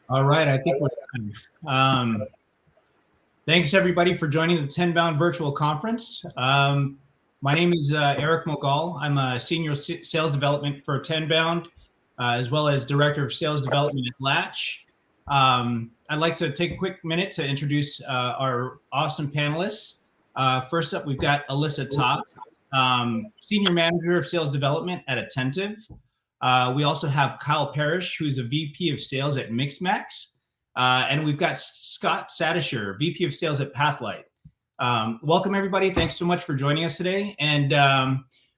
All right, I think we're done. Thanks everybody for joining the Tenbound Virtual Conference. My name is Eric Mogal. I'm a Senior Sales Development for Tenbound, as well as Director of Sales Development at Latch. I'd like to take a quick minute to introduce our awesome panelists. First up, we've got Alissa Ta, Senior Manager of Sales Development at Attentive. We also have Kyle Parrish, who's a VP of Sales at Mixmax. And we've got Satyshur, VP of Sales at Pathlight. Welcome, everybody. Thanks so much for joining us today. And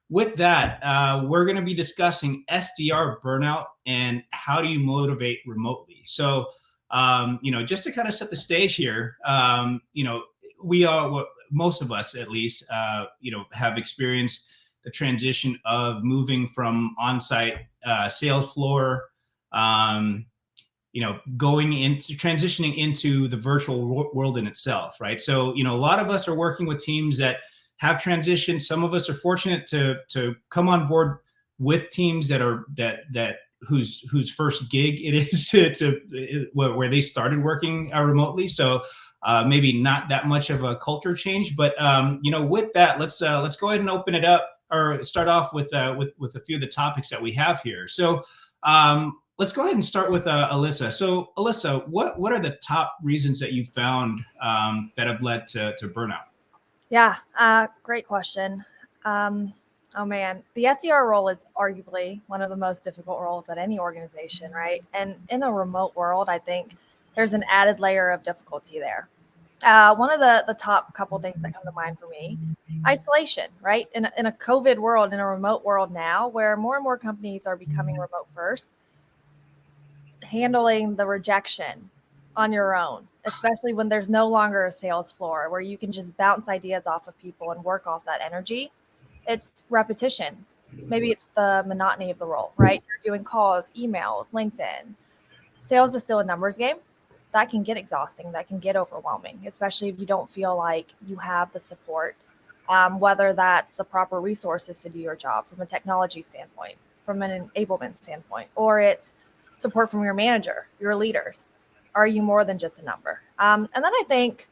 with that, we're going to be discussing SDR burnout and how do you motivate remotely. So, just to kind of set the stage here, we are, most of us at least, have experienced the transition of moving from on-site sales floor, transitioning into the virtual world in itself, right? So, a lot of us are working with teams that have transitioned. Some of us are fortunate to come on board with teams that whose first gig it is where they started working remotely. So maybe not that much of a culture change, but with that, let's go ahead and open it up or start off with a few of the topics that we have here. So. Let's go ahead and start with Alissa. So, Alissa, what are the top reasons that you found that have led to burnout? Yeah, great question. Oh man, the SDR role is arguably one of the most difficult roles at any organization, right? And in a remote world, I think there's an added layer of difficulty there. One of the top couple things that come to mind for me, isolation, right? In a COVID world, in a remote world now, where more and more companies are becoming remote first, handling the rejection on your own, especially when there's no longer a sales floor where you can just bounce ideas off of people and work off that energy. It's repetition. Maybe it's the monotony of the role, right? You're doing calls, emails, LinkedIn. Sales is still a numbers game. That can get exhausting. That can get overwhelming, especially if you don't feel like you have the support, whether that's the proper resources to do your job from a technology standpoint, from an enablement standpoint, or it's support from your manager, your leaders. Are you more than just a number? And then I think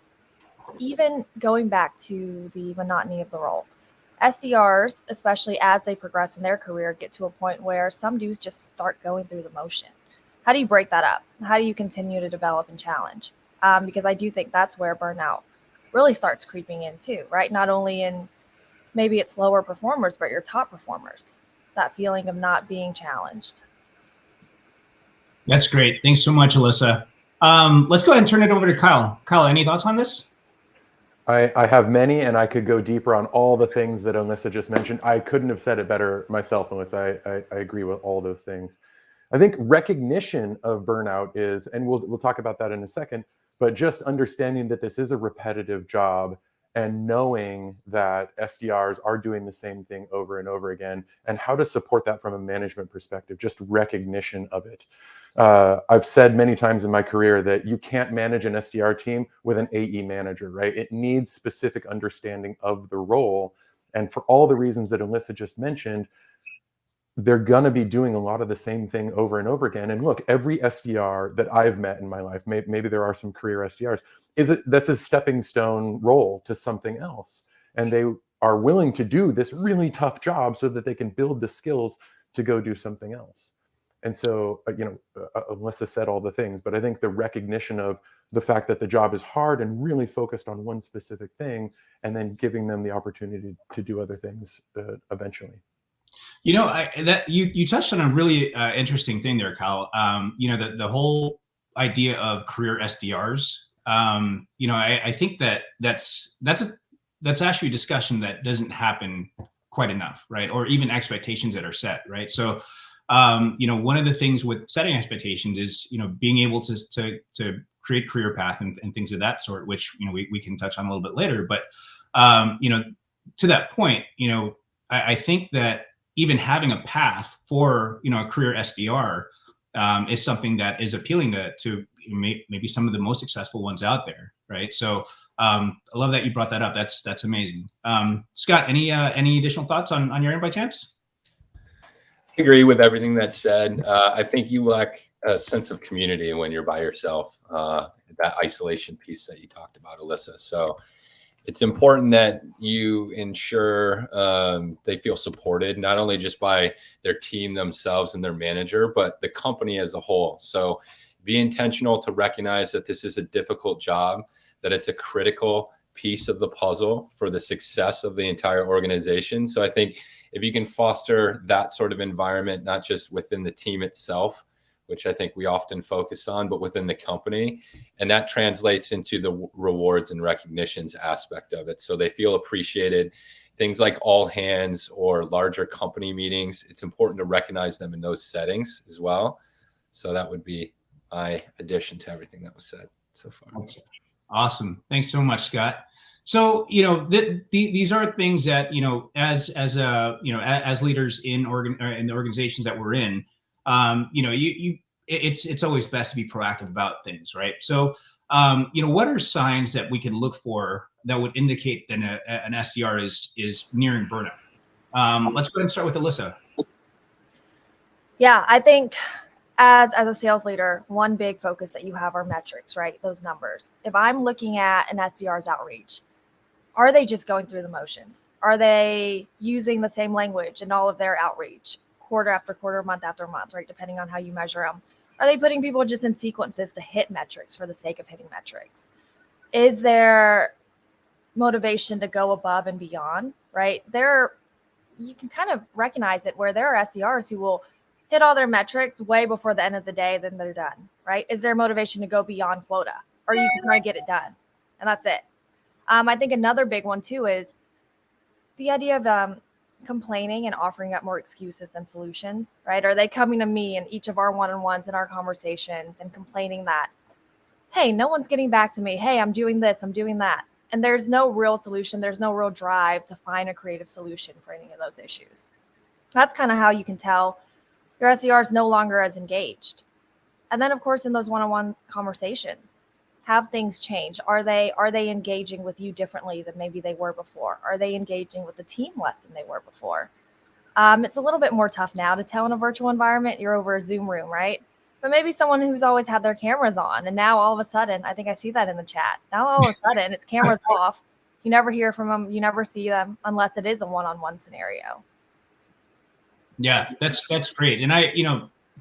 even going back to the monotony of the role, SDRs, especially as they progress in their career, get to a point where some dudes just start going through the motion. How do you break that up? How do you continue to develop and challenge? Because I do think that's where burnout really starts creeping in too, right? Not only in maybe it's lower performers, but your top performers, that feeling of not being challenged. That's great. Thanks so much, Alissa. Let's go ahead and turn it over to Kyle. Kyle, any thoughts on this? I have many, and I could go deeper on all the things that Alissa just mentioned. I couldn't have said it better myself, Alissa. I agree with all those things. I think recognition of burnout is, and we'll talk about that in a second, but just understanding that this is a repetitive job and knowing that SDRs are doing the same thing over and over again, and how to support that from a management perspective, just recognition of it. I've said many times in my career that you can't manage an SDR team with an AE manager, right? It needs specific understanding of the role. And for all the reasons that Alissa just mentioned, they're going to be doing a lot of the same thing over and over again. And look, every SDR that I've met in my life, maybe there are some career SDRs, that's a stepping stone role to something else. And they are willing to do this really tough job so that they can build the skills to go do something else. And so, Alissa said all the things, but I think the recognition of the fact that the job is hard and really focused on one specific thing, and then giving them the opportunity to do other things eventually. You touched on a really interesting thing there, Kyle. The whole idea of career SDRs. I think that's actually a discussion that doesn't happen quite enough, right? Or even expectations that are set, right? So. One of the things with setting expectations is, being able to create career path and things of that sort, which, we can touch on a little bit later. But, to that point, I think that even having a path for, a career SDR is something that is appealing to maybe some of the most successful ones out there, right? So I love that you brought that up. That's amazing. Scott, any additional thoughts on your end by chance? agree with everything that's said. I think you lack a sense of community when you're by yourself, that isolation piece that you talked about, Alissa. So it's important that you ensure they feel supported, not only just by their team themselves and their manager, but the company as a whole. So be intentional to recognize that this is a difficult job, that it's a critical piece of the puzzle for the success of the entire organization. So I think if you can foster that sort of environment, not just within the team itself, which I think we often focus on, but within the company, and that translates into the rewards and recognitions aspect of it. So they feel appreciated. Things like all hands or larger company meetings, it's important to recognize them in those settings as well. So that would be my addition to everything that was said so far. That's awesome. Thanks so much, Scott. So, these are things that, as leaders in the organizations that we're in, it's always best to be proactive about things, right? So, what are signs that we can look for that would indicate that an SDR is nearing burnout? Let's go ahead and start with Alissa. Yeah, I think as a sales leader, one big focus that you have are metrics, right? Those numbers. If I'm looking at an SDR's outreach, are they just going through the motions? Are they using the same language in all of their outreach, quarter after quarter, month after month, right? Depending on how you measure them. Are they putting people just in sequences to hit metrics for the sake of hitting metrics? Is there motivation to go above and beyond, right? You can kind of recognize it where there are SDRs who will hit all their metrics way before the end of the day, then they're done, right? Is there motivation to go beyond quota, or you can try to get it done, and that's it? I think another big one too is the idea of complaining and offering up more excuses than solutions, right? Are they coming to me in each of our one-on-ones in our conversations and complaining that, hey, no one's getting back to me. Hey, I'm doing this, I'm doing that. And there's no real solution. There's no real drive to find a creative solution for any of those issues. That's kind of how you can tell your SDR is no longer as engaged. And then, of course, in those one-on-one conversations, have things changed? Are they engaging with you differently than maybe they were before? Are they engaging with the team less than they were before? It's a little bit more tough now to tell in a virtual environment. You're over a Zoom room, right? But maybe someone who's always had their cameras on, and now all of a sudden, I think I see that in the chat. Now all of a sudden, it's cameras off. You never hear from them. You never see them unless it is a one-on-one scenario. Yeah, that's great. And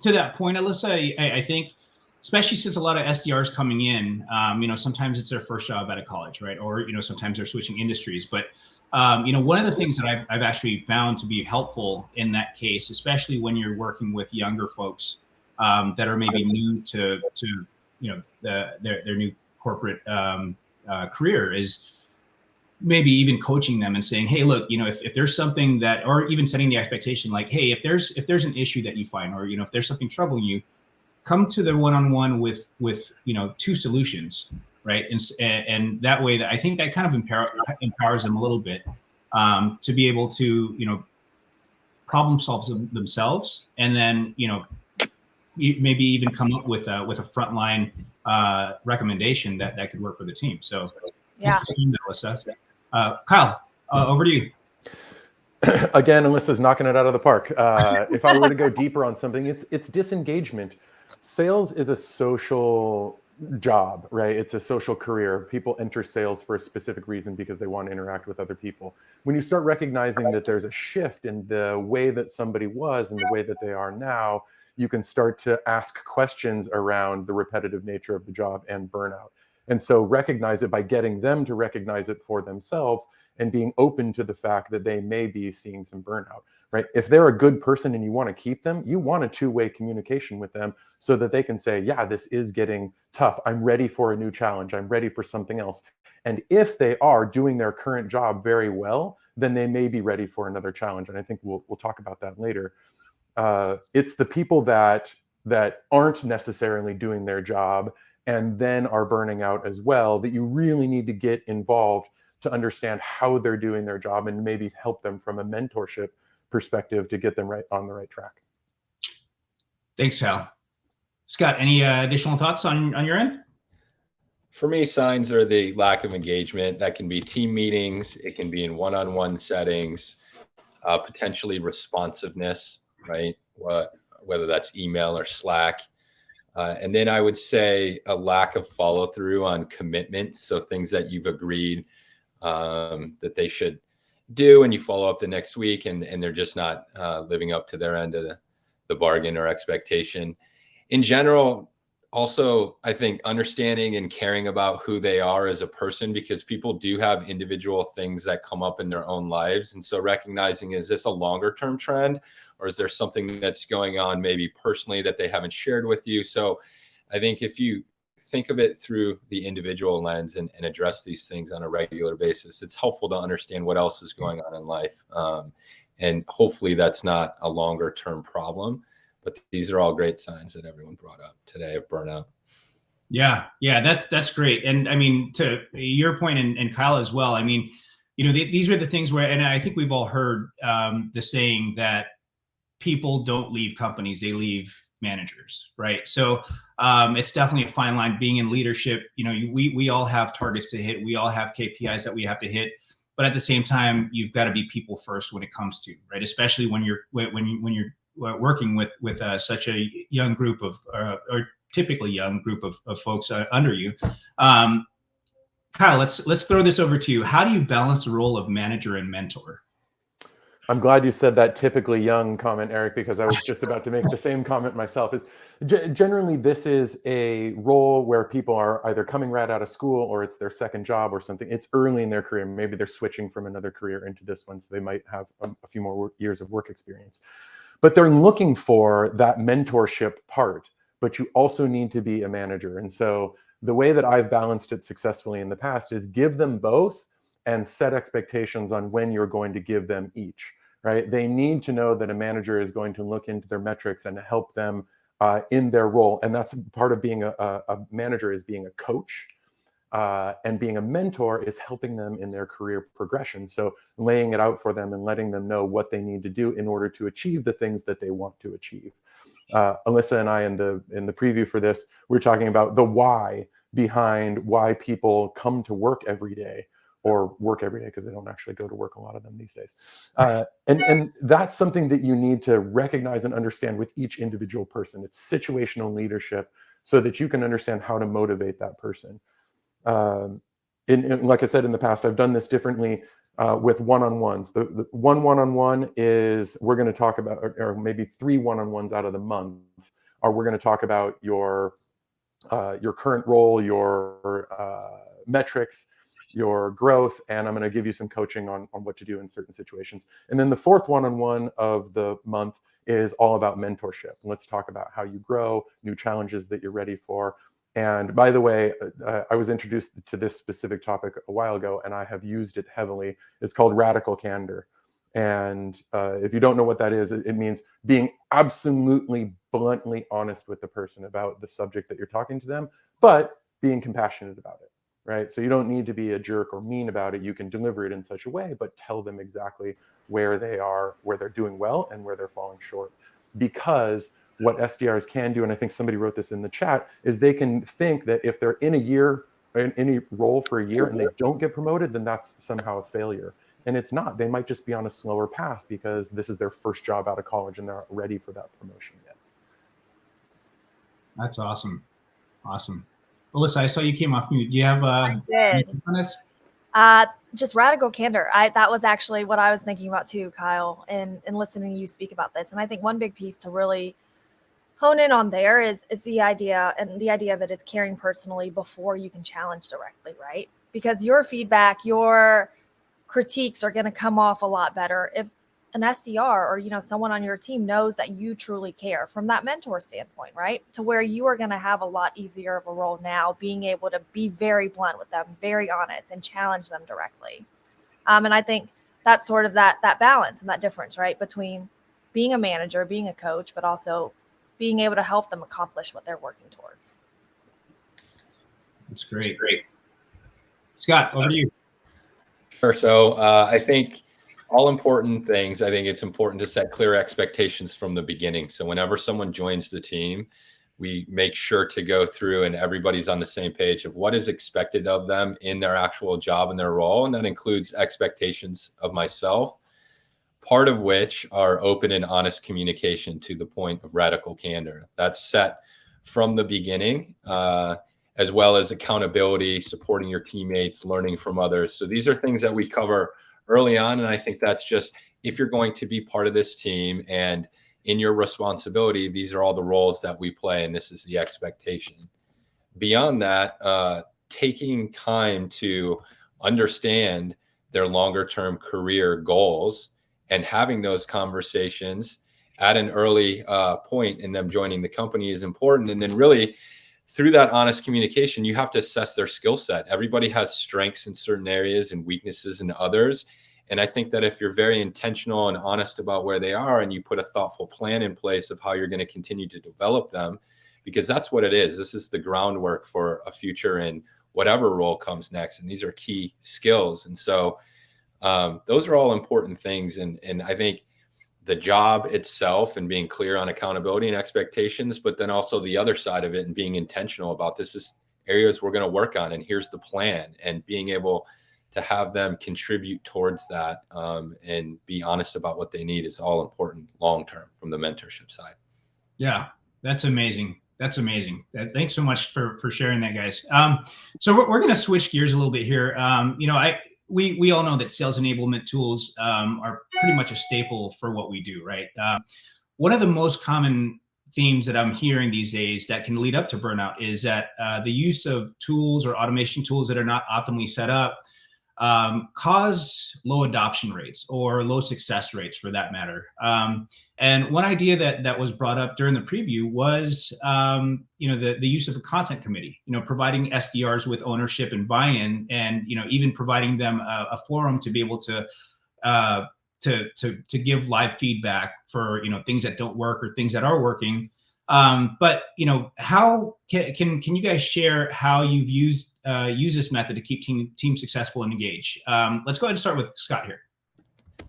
to that point, Alissa, I think, especially since a lot of SDRs coming in, sometimes it's their first job out of college, right? Or, sometimes they're switching industries. But, one of the things that I've actually found to be helpful in that case, especially when you're working with younger folks that are maybe new to their new corporate career, is maybe even coaching them and saying, hey, look, if there's something that, or even setting the expectation, like, hey, if there's an issue that you find, or, if there's something troubling you, come to the one-on-one with two solutions, right? And that way, that I think that kind of empowers them a little bit to be able to, problem solve themselves, and then, maybe even come up with a frontline recommendation that could work for the team. So, yeah. Kyle, over to you. Again, Alyssa's knocking it out of the park. If I were to go deeper on something, it's disengagement. Sales is a social job, right? It's a social career. People enter sales for a specific reason because they want to interact with other people. When you start recognizing that there's a shift in the way that somebody was and the way that they are now, you can start to ask questions around the repetitive nature of the job and burnout. And so recognize it by getting them to recognize it for themselves and being open to the fact that they may be seeing some burnout, right? If they're a good person and you want to keep them, you want a two-way communication with them so that they can say, yeah, this is getting tough. I'm ready for a new challenge. I'm ready for something else. And if they are doing their current job very well, then they may be ready for another challenge. And I think we'll talk about that later. It's the people that aren't necessarily doing their job and then are burning out as well that you really need to get involved to understand how they're doing their job and maybe help them from a mentorship perspective to get them right on the right track. Thanks, Hal. Scott, any additional thoughts on your end? For me, signs are the lack of engagement. That can be team meetings. It can be in one-on-one settings, potentially responsiveness, right? whether that's email or Slack. And then I would say a lack of follow through on commitments. So things that you've agreed that they should do, and you follow up the next week and they're just not living up to their end of the bargain or expectation. In general, also, I think understanding and caring about who they are as a person, because people do have individual things that come up in their own lives. And so recognizing, is this a longer term trend, or is there something that's going on maybe personally that they haven't shared with you? So I think if you think of it through the individual lens and address these things on a regular basis, it's helpful to understand what else is going on in life. And hopefully that's not a longer term problem. But these are all great signs that everyone brought up today of burnout. Yeah, that's great. And I mean, to your point, and Kyle as well, I mean, these are the things where, and I think we've all heard the saying that people don't leave companies, they leave managers, right? So it's definitely a fine line being in leadership. We all have targets to hit. We all have KPIs that we have to hit. But at the same time, you've got to be people first when it comes to, right? Especially when you're working with such a young group of, or typically young group of folks under you. Kyle, let's throw this over to you. How do you balance the role of manager and mentor? I'm glad you said that typically young comment, Eric, because I was just about to make the same comment myself. Generally, this is a role where people are either coming right out of school or it's their second job or something. It's early in their career. Maybe they're switching from another career into this one, so they might have a few more years of work experience. But they're looking for that mentorship part, but you also need to be a manager. And so the way that I've balanced it successfully in the past is give them both and set expectations on when you're going to give them each, right? They need to know that a manager is going to look into their metrics and help them in their role. And that's part of being a manager, is being a coach. And being a mentor is helping them in their career progression. So laying it out for them and letting them know what they need to do in order to achieve the things that they want to achieve. Alissa and I, in the preview for this, we're talking about the why behind why people come to work every day, or work every day, because they don't actually go to work, a lot of them these days. And that's something that you need to recognize and understand with each individual person. It's situational leadership so that you can understand how to motivate that person. Like I said in the past, I've done this differently with one-on-ones. The one-on-one is, we're going to talk about, or maybe 3 one-on-ones out of the month, or we're going to talk about your current role, your metrics, your growth, and I'm going to give you some coaching on what to do in certain situations. And then the 4th one-on-one of the month is all about mentorship. Let's talk about how you grow, new challenges that you're ready for. And by the way, I was introduced to this specific topic a while ago, and I have used it heavily. It's called radical candor. And if you don't know what that is, it means being absolutely bluntly honest with the person about the subject that you're talking to them, but being compassionate about it, right? So you don't need to be a jerk or mean about it. You can deliver it in such a way, but tell them exactly where they are, where they're doing well, and where they're falling short. Because what SDRs can do, and I think somebody wrote this in the chat, is they can think that if they're in any role for a year and they don't get promoted, then that's somehow a failure. And it's not. They might just be on a slower path because this is their first job out of college and they're not ready for that promotion yet. That's awesome. Awesome. Alissa, I saw you came off mute. Do you have I did. Just radical candor. That was actually what I was thinking about too, Kyle, and listening to you speak about this. And I think one big piece to really hone in on there is the idea, and the idea of it is caring personally before you can challenge directly, right? Because your feedback, your critiques are going to come off a lot better if an SDR or someone on your team knows that you truly care from that mentor standpoint, right? To where you are going to have a lot easier of a role now, being able to be very blunt with them, very honest, and challenge them directly. And I think that's sort of that balance and that difference, right, between being a manager, being a coach, but also being able to help them accomplish what they're working towards. That's great. Scott, over to you. Sure. So I think all important things, I think it's important to set clear expectations from the beginning. So whenever someone joins the team, we make sure to go through and everybody's on the same page of what is expected of them in their actual job and their role. And that includes expectations of myself, part of which are open and honest communication to the point of radical candor. That's set from the beginning, as well as accountability, supporting your teammates, learning from others. So these are things that we cover early on. And I think that's just, if you're going to be part of this team and in your responsibility, these are all the roles that we play, and this is the expectation. Beyond that, taking time to understand their longer term career goals and having those conversations at an early point in them joining the company is important. And then really through that honest communication, you have to assess their skill set. Everybody has strengths in certain areas and weaknesses in others. And I think that if you're very intentional and honest about where they are, and you put a thoughtful plan in place of how you're going to continue to develop them, because that's what it is. This is the groundwork for a future in whatever role comes next. And these are key skills. And so those are all important things. And I think the job itself and being clear on accountability and expectations, but then also the other side of it and being intentional about this is areas we're going to work on. And here's the plan, and being able to have them contribute towards that and be honest about what they need is all important long-term from the mentorship side. Yeah, that's amazing. That's amazing. Thanks so much for sharing that, guys. So we're going to switch gears a little bit here. We all know that sales enablement tools are pretty much a staple for what we do, right? One of the most common themes that I'm hearing these days that can lead up to burnout is that the use of tools or automation tools that are not optimally set up cause low adoption rates or low success rates for that matter. And one idea that was brought up during the preview was, the use of a content committee, providing SDRs with ownership and buy-in, and, even providing them a forum to be able to give live feedback for, things that don't work or things that are working. But how can you guys share how you've used this method to keep team successful and engaged? Let's go ahead and start with Scott here.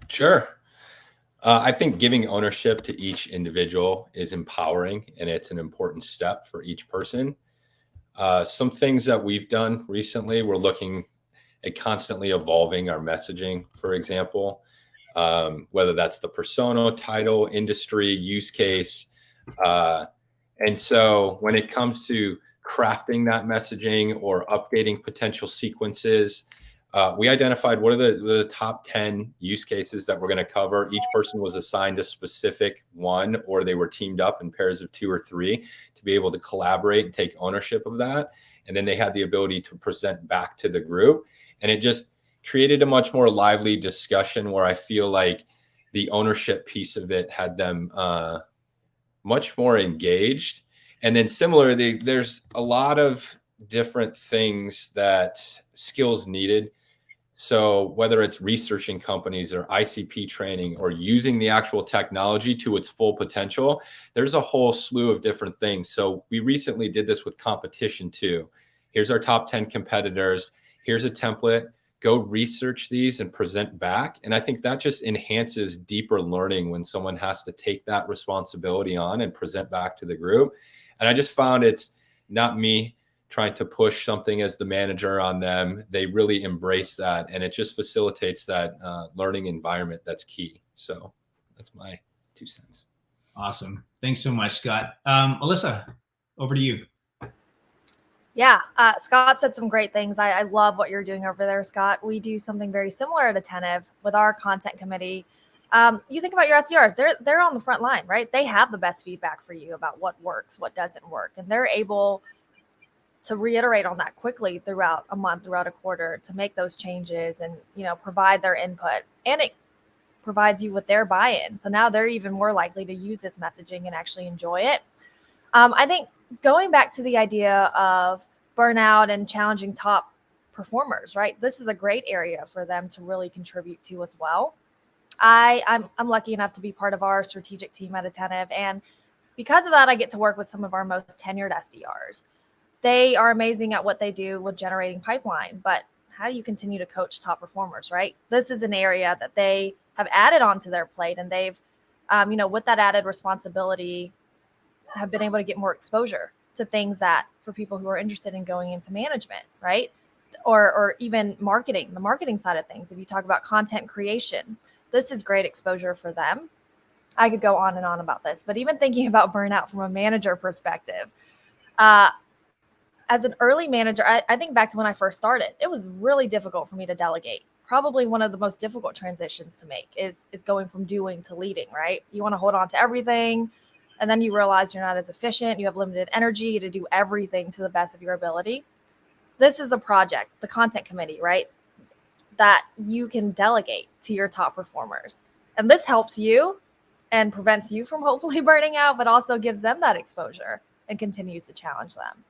Sure. I think giving ownership to each individual is empowering, and it's an important step for each person. Some things that we've done recently, we're looking at constantly evolving our messaging, for example, whether that's the persona, title, industry, use case. And so when it comes to crafting that messaging or updating potential sequences, we identified what are the top 10 use cases that we're going to cover. Each person was assigned a specific one, or they were teamed up in pairs of 2 or 3 to be able to collaborate and take ownership of that. And then they had the ability to present back to the group. And it just created a much more lively discussion where I feel like the ownership piece of it had them much more engaged. And then similarly, there's a lot of different things that skills needed. So whether it's researching companies or ICP training or using the actual technology to its full potential, there's a whole slew of different things. So we recently did this with competition too. Here's our top 10 competitors. Here's a template. Go research these and present back. And I think that just enhances deeper learning when someone has to take that responsibility on and present back to the group. And I just found it's not me trying to push something as the manager on them. They really embrace that, and it just facilitates that learning environment that's key. So that's my 2 cents. Awesome. Thanks so much, Scott. Alissa, over to you. Yeah, Scott said some great things. I love what you're doing over there, Scott. We do something very similar at Attentive with our content committee. You think about your SDRs, they're on the front line, right? They have the best feedback for you about what works, what doesn't work. And they're able to reiterate on that quickly throughout a month, throughout a quarter, to make those changes and, provide their input. And it provides you with their buy-in. So now they're even more likely to use this messaging and actually enjoy it. I think going back to the idea of burnout and challenging top performers, right? This is a great area for them to really contribute to as well. I'm lucky enough to be part of our strategic team at Attentive. And because of that, I get to work with some of our most tenured SDRs. They are amazing at what they do with generating pipeline, but how do you continue to coach top performers, right? This is an area that they have added onto their plate, and they've, with that added responsibility, have been able to get more exposure to things that for people who are interested in going into management, right? Or even marketing, the marketing side of things. If you talk about content creation this is great exposure for them. I could go on and on about this, but even thinking about burnout from a manager perspective, as an early manager, I think back to when I first started, it was really difficult for me to delegate. Probably one of the most difficult transitions to make is going from doing to leading, right? You want to hold on to everything, and then you realize you're not as efficient. You have limited energy to do everything to the best of your ability. This is a project, the content committee, right? That you can delegate to your top performers. And this helps you and prevents you from hopefully burning out, but also gives them that exposure and continues to challenge them.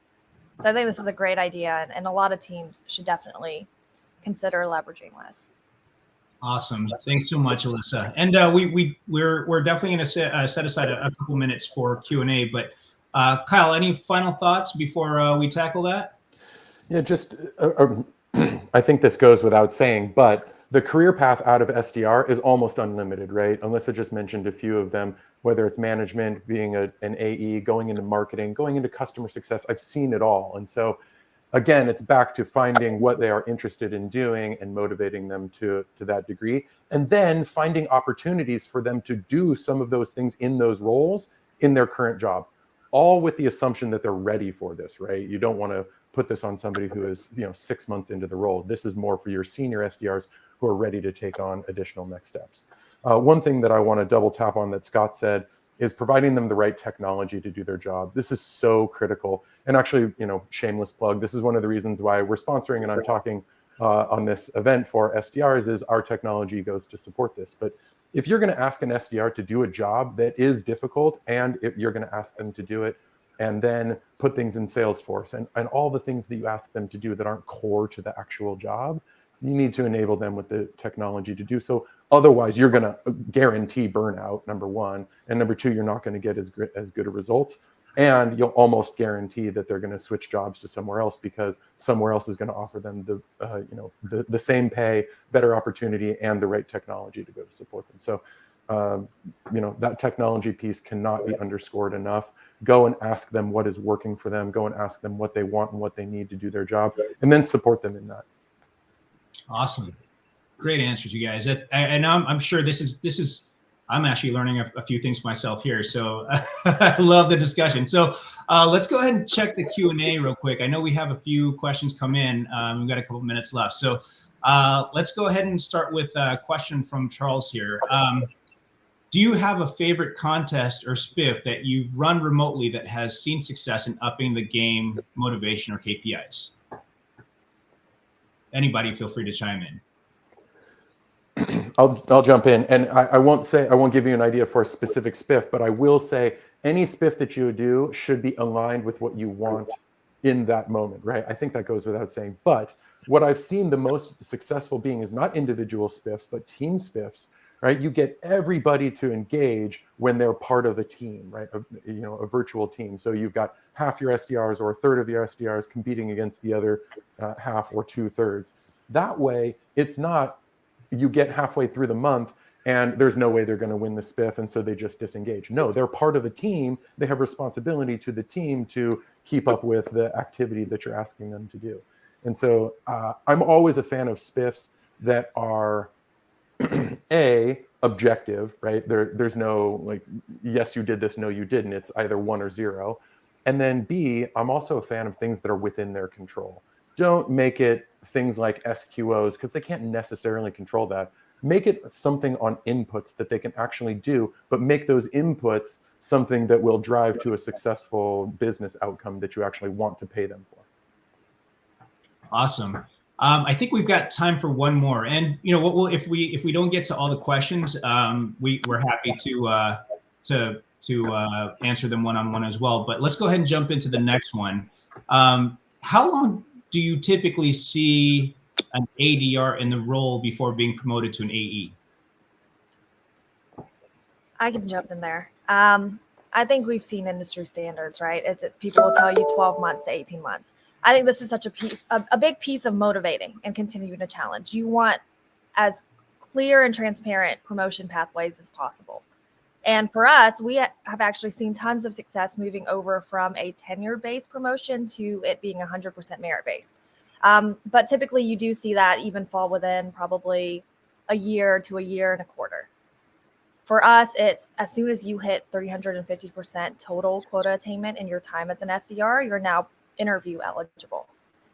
So I think this is a great idea, and a lot of teams should definitely consider leveraging this. Awesome. Thanks so much, Alissa. And we're definitely going to set aside a couple minutes for Q&A. But Kyle, any final thoughts before we tackle that? Yeah, just I think this goes without saying, but the career path out of SDR is almost unlimited, right? Alissa just mentioned a few of them, whether it's management, being an AE, going into marketing, going into customer success. I've seen it all. And so again, it's back to finding what they are interested in doing and motivating them to that degree. And then finding opportunities for them to do some of those things in those roles in their current job, all with the assumption that they're ready for this, right? You don't want to put this on somebody who is 6 months into the role. This is more for your senior SDRs who are ready to take on additional next steps. One thing that I want to double tap on that Scott said is providing them the right technology to do their job. This is so critical. And actually, shameless plug, this is one of the reasons why we're sponsoring and I'm talking on this event for SDRs is our technology goes to support this. But if you're going to ask an SDR to do a job that is difficult, and if you're going to ask them to do it and then put things in Salesforce and all the things that you ask them to do that aren't core to the actual job, you need to enable them with the technology to do so. Otherwise, you're going to guarantee burnout, number one. And number two, you're not going to get as good a results. And you'll almost guarantee that they're going to switch jobs to somewhere else because somewhere else is going to offer them the same pay, better opportunity, and the right technology to go to support them. So, that technology piece cannot be underscored enough. Go and ask them what is working for them. Go and ask them what they want and what they need to do their job, and then support them in that. Awesome. Great answers, you guys. And I'm sure this is, I'm actually learning a few things myself here. So I love the discussion. So let's go ahead and check the Q&A real quick. I know we have a few questions come in. We've got a couple minutes left. So let's go ahead and start with a question from Charles here. Do you have a favorite contest or spiff that you've run remotely that has seen success in upping the game motivation or KPIs? Anybody feel free to chime in. I'll jump in, and I won't give you an idea for a specific spiff, but I will say any spiff that you do should be aligned with what you want in that moment, right? I think that goes without saying. But what I've seen the most successful being is not individual spiffs, but team spiffs, right? You get everybody to engage when they're part of a team, right? A virtual team. So you've got half your SDRs or a third of your SDRs competing against the other half or 2/3. That way, it's not you get halfway through the month and there's no way they're going to win the spiff, and so they just disengage. No, they're part of a team. They have responsibility to the team to keep up with the activity that you're asking them to do. And so I'm always a fan of spiffs that are objective, right? There's no yes, you did this, no, you didn't. It's either 1 or 0. And then B, I'm also a fan of things that are within their control. Don't make it things like SQOs because they can't necessarily control that. Make it something on inputs that they can actually do, but make those inputs something that will drive to a successful business outcome that you actually want to pay them for. Awesome. I think we've got time for one more, and if we don't get to all the questions, we're happy to answer them one-on-one as well. But let's go ahead and jump into the next one. How long do you typically see an ADR in the role before being promoted to an AE? I can jump in there. I think we've seen industry standards, right? People will tell you 12 months to 18 months. I think this is such a big piece of motivating and continuing to challenge. You want as clear and transparent promotion pathways as possible. And for us, we have actually seen tons of success moving over from a tenure-based promotion to it being 100% merit-based. But typically you do see that even fall within probably a year to a year and a quarter. For us, it's as soon as you hit 350% total quota attainment in your time as an SDR, you're now interview eligible.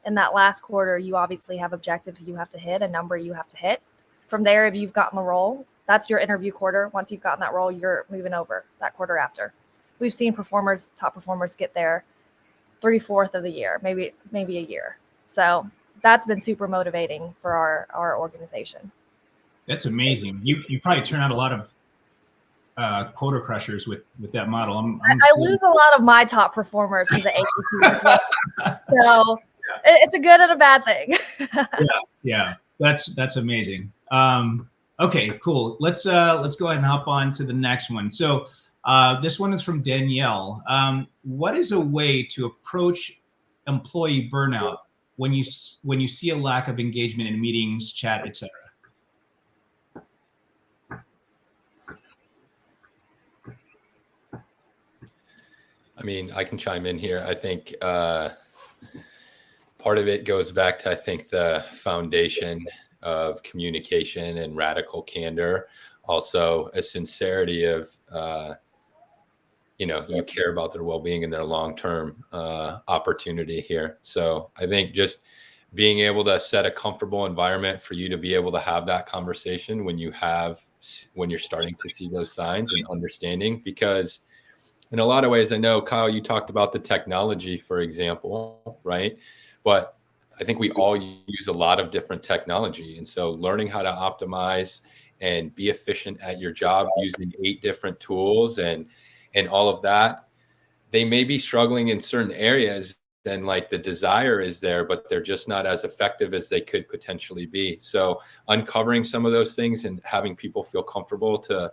In that last quarter, you obviously have objectives you have to hit, a number you have to hit. From there, if you've gotten the role, that's your interview quarter. Once you've gotten that role, you're moving over that quarter after. We've seen top performers get there 3/4 of the year, maybe a year. So that's been super motivating for our organization. That's amazing. You probably turn out a lot of quota crushers with that model. I lose a lot of my top performers to the AEC as well. So it's a good and a bad thing. Yeah, that's amazing. Okay, cool. Let's go ahead and hop on to the next one. So this one is from Danielle. What is a way to approach employee burnout when you see a lack of engagement in meetings, chat, etc.? I mean, I can chime in here. I think part of it goes back to, I think, the foundation of communication and radical candor. Also, a sincerity of, you care about their well-being and their long-term opportunity here. So I think just being able to set a comfortable environment for you to be able to have that conversation when you're starting to see those signs and understanding, because in a lot of ways, I know, Kyle, you talked about the technology, for example, right? But I think we all use a lot of different technology. And so learning how to optimize and be efficient at your job using 8 different tools and all of that, they may be struggling in certain areas and like the desire is there, but they're just not as effective as they could potentially be. So uncovering some of those things and having people feel comfortable to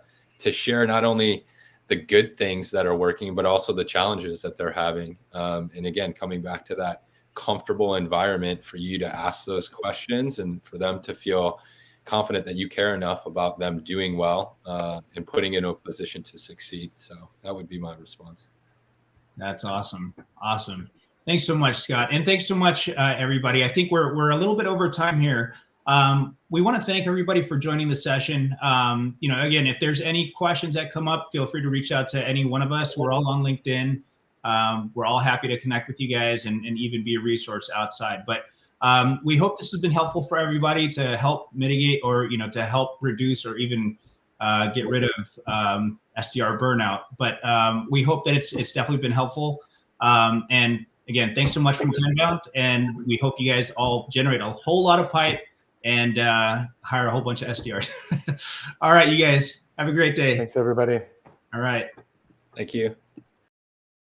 share not only the good things that are working, but also the challenges that they're having. And again, coming back to that comfortable environment for you to ask those questions and for them to feel confident that you care enough about them doing well and putting in a position to succeed. So that would be my response. That's awesome. Awesome. Thanks so much, Scott. And thanks so much, everybody. I think we're a little bit over time here. We want to thank everybody for joining the session. Again, if there's any questions that come up, feel free to reach out to any one of us. We're all on LinkedIn. We're all happy to connect with you guys and even be a resource outside. But we hope this has been helpful for everybody to help mitigate or, to help reduce or even get rid of SDR burnout. But we hope that it's definitely been helpful. And again, thanks so much from Tenbound. And we hope you guys all generate a whole lot of pipe and hire a whole bunch of SDRs. All right, you guys, have a great day. Thanks, everybody. All right. Thank you.